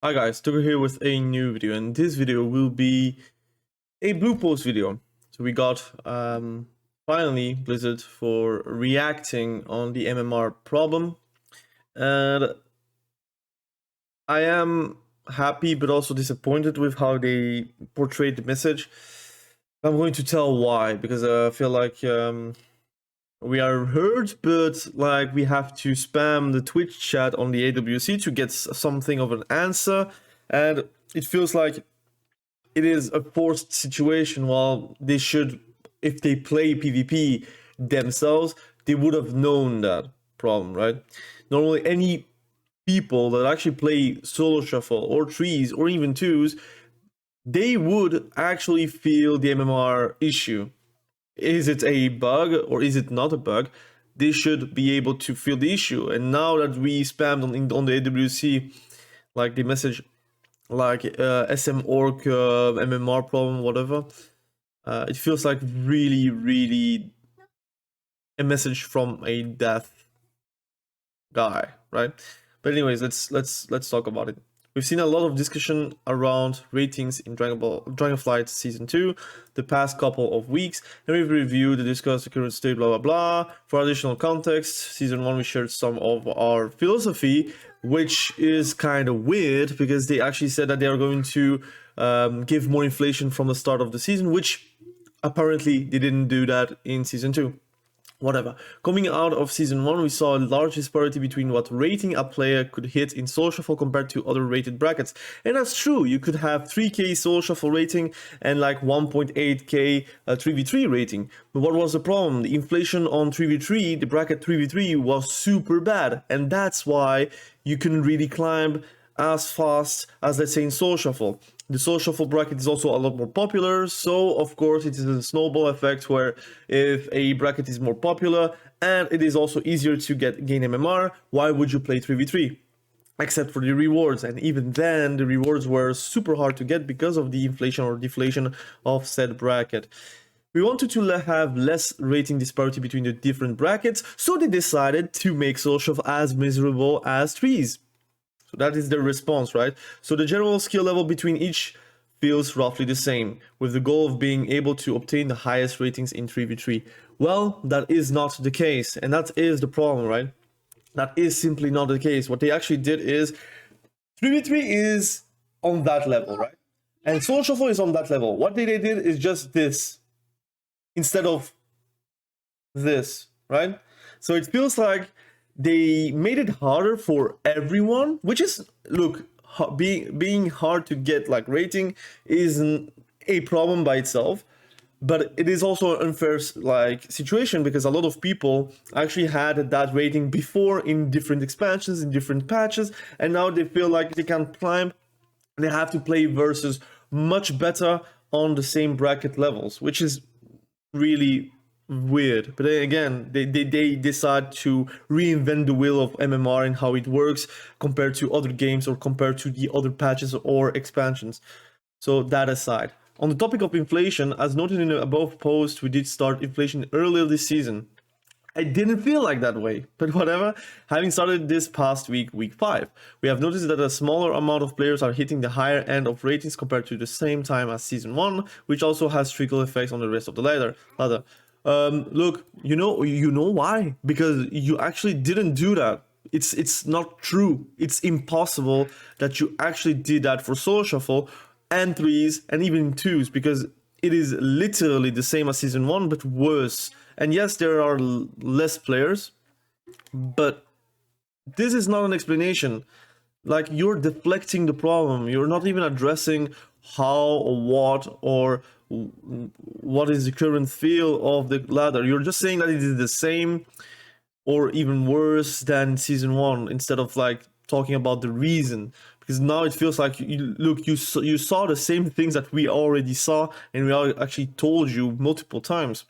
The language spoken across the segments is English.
Hi guys, Tucker here with a new video, and this video will be a blue post video. So we got finally Blizzard for reacting on the MMR problem, and I am happy but also disappointed with how they portrayed the message. I'm going to tell why, because I feel like we are heard, but like we have to spam the Twitch chat on the AWC to get something of an answer, and it feels like it is a forced situation. While they should, if they play PvP themselves, they would have known that problem, right? Normally, any people that actually play solo shuffle or trees or even twos, they would actually feel the MMR issue. Is it a bug or is it not a bug? They should be able to feel the issue. And now that we spammed on the AWC, like the message, like SM orc, MMR problem, whatever, it feels like really a message from a death guy, right? But anyways, let's talk about it. We've seen a lot of discussion around ratings in Dragonflight Season 2 the past couple of weeks, and we've reviewed and discussed the current state, blah blah blah. For additional context, Season 1 we shared some of our philosophy, which is kind of weird because they actually said that they are going to give more inflation from the start of the season, which apparently they didn't do that in Season 2. Whatever. Coming out of Season 1, we saw a large disparity between what rating a player could hit in Soul Shuffle compared to other rated brackets. And that's true, you could have 3k Soul Shuffle rating and like 1.8k 3v3 rating. But what was the problem? The inflation on 3v3, the bracket 3v3 was super bad. And that's why you couldn't really climb as fast as, let's say, in Soul Shuffle. The Soul Shuffle bracket is also a lot more popular, so of course it is a snowball effect where if a bracket is more popular and it is also easier to gain MMR, why would you play 3v3? Except for the rewards, and even then the rewards were super hard to get because of the inflation or deflation of said bracket. We wanted to have less rating disparity between the different brackets, so they decided to make Soul Shuffle as miserable as trees. So that is the response, right? So the general skill level between each feels roughly the same, with the goal of being able to obtain the highest ratings in 3v3. Well, that is not the case, and that is the problem, right? That is simply not the case. What they actually did is 3v3 is on that level, right? And Soul Shuffle is on that level. What they did is just this instead of this, right? So it feels like they made it harder for everyone, which is, look, being hard to get like rating isn't a problem by itself, but it is also an unfair like situation because a lot of people actually had that rating before in different expansions, in different patches, and now they feel like they can climb. They have to play versus much better on the same bracket levels, which is really weird. But then again, they decide to reinvent the wheel of MMR and how it works compared to other games or compared to the other patches or expansions. So that aside, on the topic of inflation, as noted in the above post, we did start inflation earlier this season. I didn't feel like that way, but whatever. Having started this past week, week 5, we have noticed that a smaller amount of players are hitting the higher end of ratings compared to the same time as Season 1, which also has trickle effects on the rest of the ladder. Look, you know why? Because you actually didn't do that. It's not true. It's impossible that you actually did that for Soul Shuffle and threes and even twos, because it is literally the same as Season 1, but worse. And yes, there are less players, but this is not an explanation. Like, you're deflecting the problem. You're not even addressing how or what is the current feel of the ladder. You're just saying that it is the same or even worse than Season 1 instead of like talking about the reason. Because now it feels like you saw the same things that we already saw and we actually told you multiple times.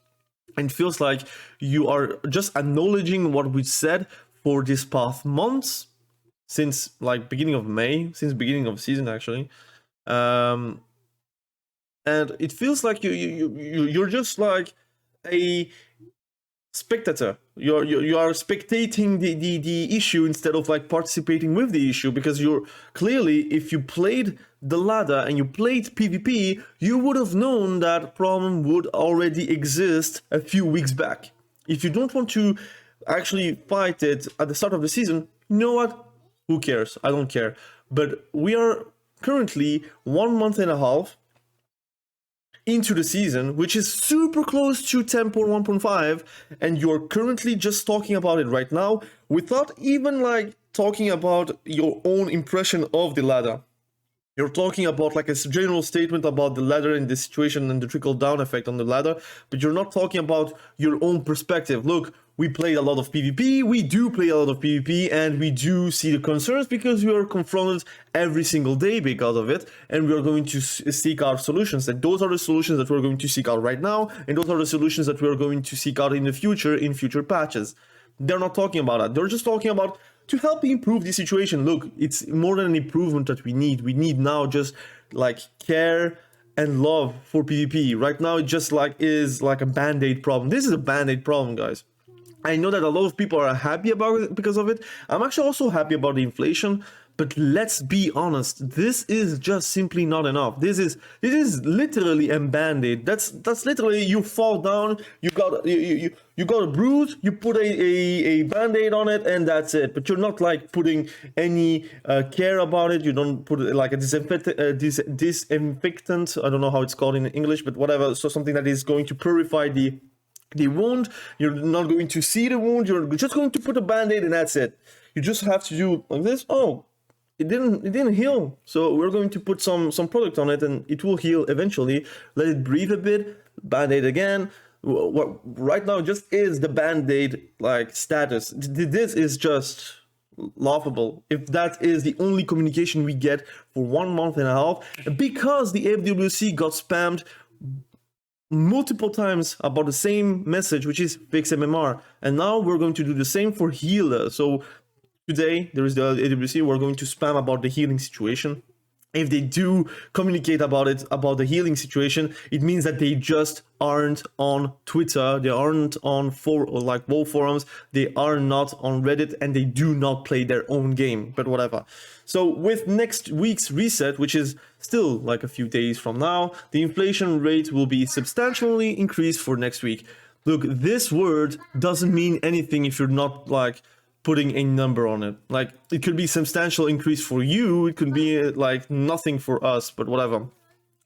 And it feels like you are just acknowledging what we said for this past months, since like beginning of May, since beginning of season actually. And it feels like you're just like a spectator. You are spectating the issue instead of like participating with the issue, because you're clearly, if you played the ladder and you played PvP, you would have known that problem would already exist a few weeks back. If you don't want to actually fight it at the start of the season, you know what? Who cares? I don't care. But we are currently 1.5 months into the season, which is super close to 10.1.5, and you're currently just talking about it right now without even like talking about your own impression of the ladder. You're talking about like a general statement about the ladder and the situation and the trickle-down effect on the ladder, but you're not talking about your own perspective. Look, we played a lot of PvP, we do play a lot of PvP, and we do see the concerns because we are confronted every single day because of it, and we are going to seek out solutions. And those are the solutions that we're going to seek out right now, and those are the solutions that we're going to seek out in the future, in future patches. They're not talking about that. They're just talking about to help improve the situation. Look, it's more than an improvement that we need. We need now just like care and love for PvP. Right now, it just like is like a band-aid problem. This is a band-aid problem, guys. I know that a lot of people are happy about it because of it. I'm actually also happy about the inflation, but let's be honest, this is just simply not enough. This is literally a band-aid. That's literally, you fall down, you got a bruise, you put a band-aid on it, and that's it. But you're not like putting any care about it. You don't put like a disinfectant. I don't know how it's called in English, but whatever. So something that is going to purify the wound. You're not going to see the wound. You're just going to put a band-aid, and that's it. You just have to do like this. Oh, it didn't heal, so we're going to put some product on it and it will heal eventually. Let it breathe a bit, band-aid again. What right now just is the band-aid like status. This is just laughable if that is the only communication we get for 1.5 months, because the FWC got spammed multiple times about the same message, which is fix MMR, and now we're going to do the same for healer. So today, there is the AWC, we're going to spam about the healing situation. If they do communicate about it, about the healing situation, it means that they just aren't on Twitter, they aren't on WoW forums, they are not on Reddit, and they do not play their own game, but whatever. So with next week's reset, which is still like a few days from now, the inflation rate will be substantially increased for next week. Look, this word doesn't mean anything if you're not like putting a number on it. Like, it could be substantial increase for you, it could be like nothing for us, but whatever.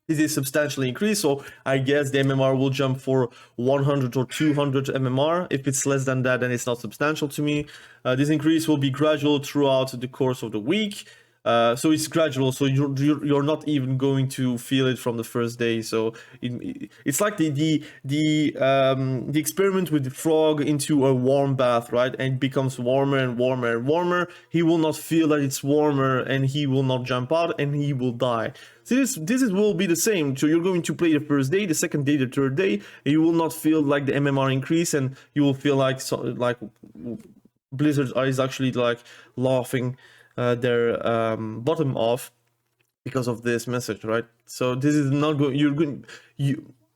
This is substantially increased, so I guess the MMR will jump for 100 or 200 MMR. If it's less than that, then it's not substantial to me. This increase will be gradual throughout the course of the week. So it's gradual, so you're not even going to feel it from the first day. So it's like the experiment with the frog into a warm bath, right? And it becomes warmer and warmer and warmer. He will not feel that it's warmer, and he will not jump out, and he will die. So this will be the same. So you're going to play the first day, the second day, the third day, and you will not feel like the MMR increase, and you will feel like Blizzard is actually like laughing their bottom off because of this message, right? So this is not going.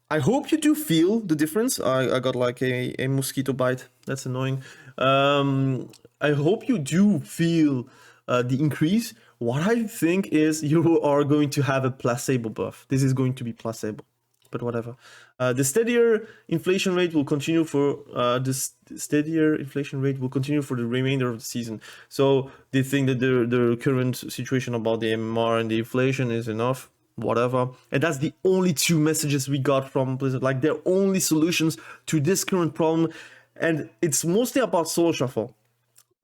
I hope you do feel the difference. I got like a mosquito bite. That's annoying. I hope you do feel the increase. What I think is you are going to have a placebo buff. This is going to be placebo, but whatever. The steadier inflation rate will continue for the remainder of the season. So they think that the current situation about the MMR and the inflation is enough, whatever. And that's the only two messages we got from Blizzard. Like, they're only solutions to this current problem, and it's mostly about solo shuffle.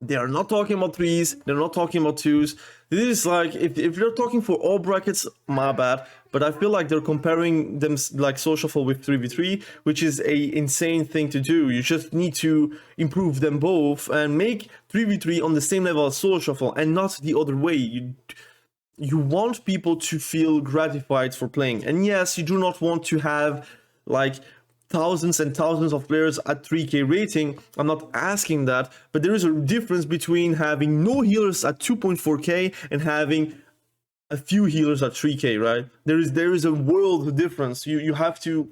They are not talking about threes, they're not talking about twos. This is like, if they're talking for all brackets, my bad, but I feel like they're comparing them like solo shuffle with 3v3, which is a insane thing to do. You just need to improve them both and make 3v3 on the same level as solo shuffle, and not the other way. You want people to feel gratified for playing. And yes, you do not want to have like thousands and thousands of players at 3k rating. I'm not asking that, but there is a difference between having no healers at 2.4k and having a few healers at 3k, right? There is a world difference. You have to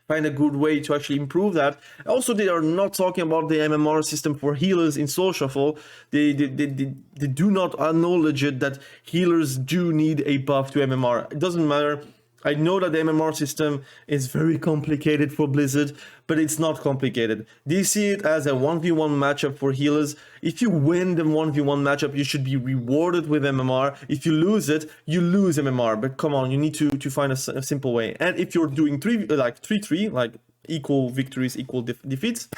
find a good way to actually improve that. Also, they are not talking about the MMR system for healers in Soul Shuffle. They do not acknowledge it that healers do need a buff to MMR. It doesn't matter. I know that the MMR system is very complicated for Blizzard, but it's not complicated. They see it as a 1v1 matchup for healers. If you win the 1v1 matchup, you should be rewarded with MMR. If you lose it, you lose MMR. But come on, you need to find a simple way. And if you're doing 3-3, like equal victories, equal defeats,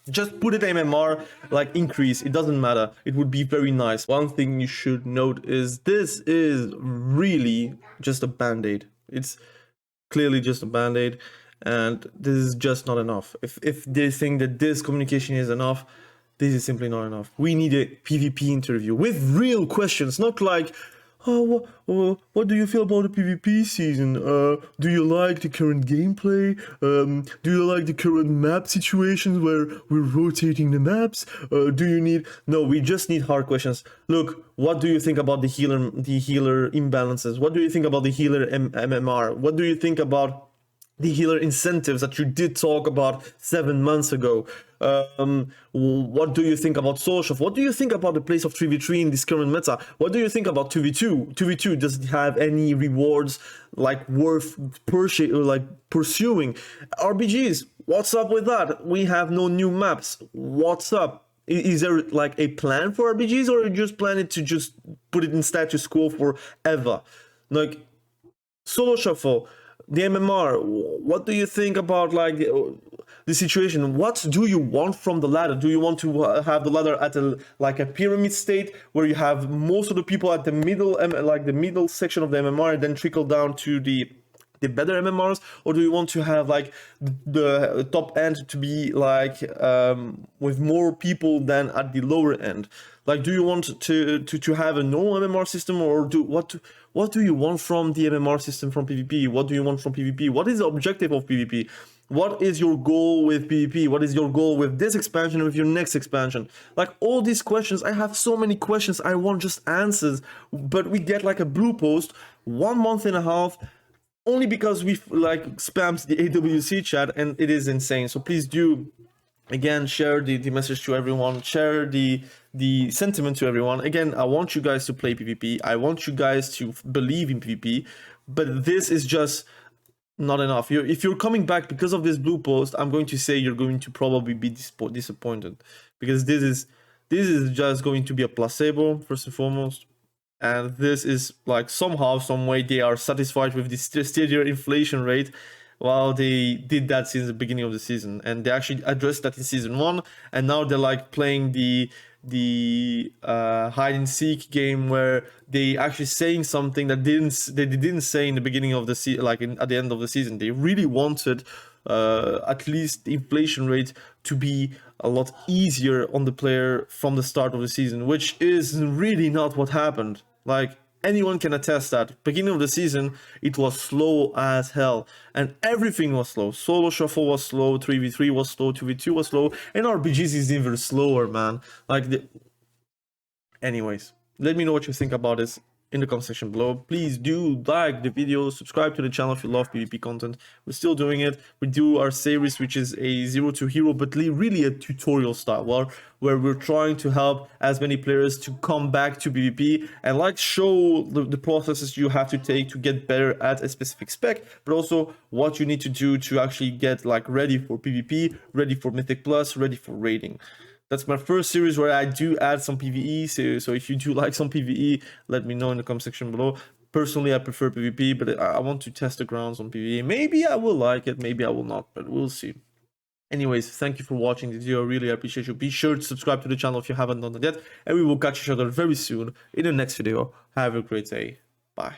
just put it MMR, like increase, it doesn't matter. It would be very nice. One thing you should note is this is really just a band-aid. It's clearly just a band-aid, and this is just not enough. If they think that this communication is enough, this is simply not enough. We need a PvP interview with real questions, not like, oh, what do you feel about the PvP season? Do you like the current gameplay? Do you like the current map situations where we're rotating the maps? Do you need... No, we just need hard questions. Look, what do you think about the healer imbalances? What do you think about the healer MMR? What do you think about the healer incentives that you did talk about 7 months ago? What do you think about Soul Shuffle? What do you think about the place of 3v3 in this current meta? What do you think about 2v2? 2v2 doesn't have any rewards like worth pursuing. RBGs, what's up with that? We have no new maps. What's up? Is there like a plan for RBGs, or are you just planning to just put it in status quo forever? Like Solo Shuffle, the MMR, what do you think about like the situation? What do you want from the ladder? Do you want to have the ladder at a pyramid state where you have most of the people at the middle, like the middle section of the MMR, and then trickle down to the better MMRs? Or do you want to have like the top end to be like with more people than at the lower end? Like, do you want to have a normal MMR system, or what do you want from the MMR system from PvP? What do you want from PvP? What is the objective of PvP? What is your goal with PvP? What is your goal with this expansion, with your next expansion? Like all these questions, I have so many questions. I want just answers, but we get like a blue post 1.5 months only because we like spammed the AWC chat, and it is insane. So please do, again, share the message to everyone, share the sentiment to everyone. Again, I want you guys to play PvP. I want you guys to believe in PvP, but this is just not enough. If you're coming back because of this blue post, I'm going to say you're going to probably be disappointed, because this is just going to be a placebo first and foremost. And this is like somehow, some way they are satisfied with this steadier inflation rate, while they did that since the beginning of the season, and they actually addressed that in season 1, and now they're like playing the hide and seek game where they actually saying something that they didn't say in the beginning of the season, like at the end of the season. They really wanted at least the inflation rate to be a lot easier on the player from the start of the season, which is really not what happened. Like, anyone can attest that beginning of the season it was slow as hell, and everything was slow. Solo Shuffle was slow, 3v3 was slow, 2v2 was slow, and RPGs is even slower, man. Like anyways, let me know what you think about this in the comment section below. Please do like the video, subscribe to the channel if you love PvP content. We're still doing it. We do our series, which is a 0 to hero, but really a tutorial style, where we're trying to help as many players to come back to PvP and like show the processes you have to take to get better at a specific spec, but also what you need to do to actually get like ready for PvP, ready for Mythic Plus, ready for raiding. That's my first series where I do add some PvE, so if you do like some PvE, let me know in the comment section below. Personally, I prefer PvP, but I want to test the grounds on PvE. Maybe I will like it, maybe I will not, but we'll see. Anyways, thank you for watching the video. I really appreciate you. Be sure to subscribe to the channel if you haven't done that yet, and we will catch each other very soon in the next video. Have a great day. Bye.